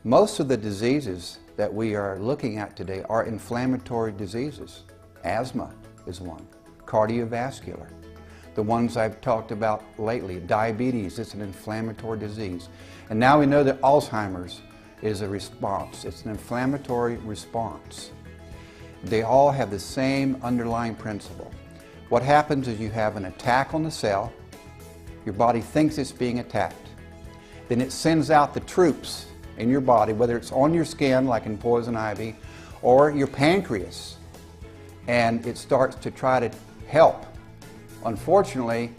Most of the diseases that we are looking at today are inflammatory diseases. Asthma is one, cardiovascular. The ones I've talked about lately, diabetes, it's an inflammatory disease. And now we know that Alzheimer's is a response. It's an inflammatory response. They all have the same underlying principle. What happens is you have an attack on the cell, your body thinks it's being attacked. Then it sends out the troops in your body, whether it's on your skin, like in poison ivy, or your pancreas, and it starts to try to help. Unfortunately,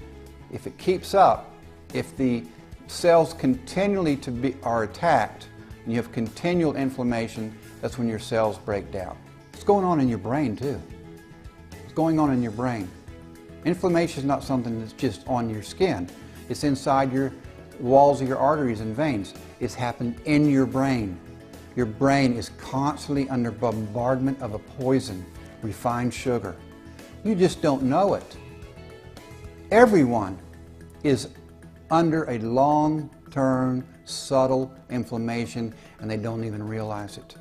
if it keeps up, if the cells continually are attacked, and you have continual inflammation, that's when your cells break down. It's going on in your brain too. It's going on in your brain. Inflammation is not something that's just on your skin. It's inside your walls of your arteries and veins. It's happened in your brain. Your brain is constantly under bombardment of a poison, refined sugar. You just don't know it. Everyone is under a long-term, subtle inflammation, and they don't even realize it.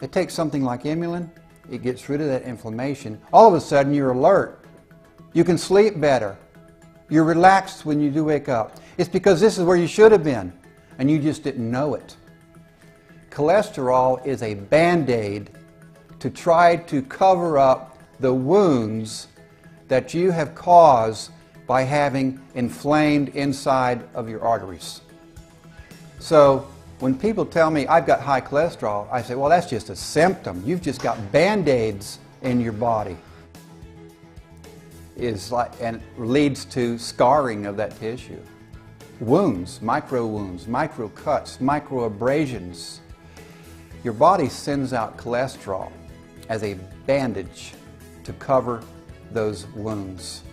It takes something like Emulin, it gets rid of that inflammation. All of a sudden you're alert. You can sleep better. You're relaxed when you do wake up. It's because this is where you should have been, and you just didn't know it. Cholesterol is a Band-Aid to try to cover up the wounds that you have caused by having inflamed inside of your arteries. So when people tell me I've got high cholesterol, I say, well, that's just a symptom. You've just got Band-Aids in your body. And leads to scarring of that tissue. Wounds, micro cuts, micro abrasions. Your body sends out cholesterol as a bandage to cover those wounds.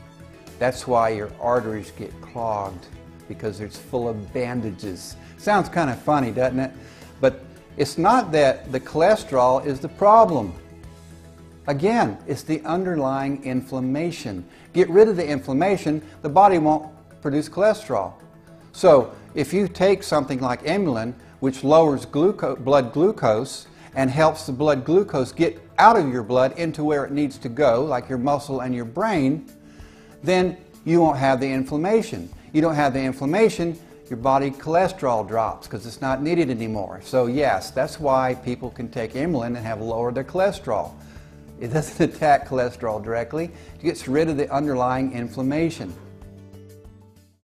That's why your arteries get clogged, because it's full of bandages. Sounds kind of funny, doesn't it? But it's not that the cholesterol is the problem. Again, it's the underlying inflammation. Get rid of the inflammation, the body won't produce cholesterol. So if you take something like Emulin, which lowers blood glucose and helps the blood glucose get out of your blood into where it needs to go, like your muscle and your brain, then you won't have the inflammation. You don't have the inflammation, your body cholesterol drops because it's not needed anymore. So yes, that's why people can take Emulin and have lowered their cholesterol. It doesn't attack cholesterol directly, it gets rid of the underlying inflammation.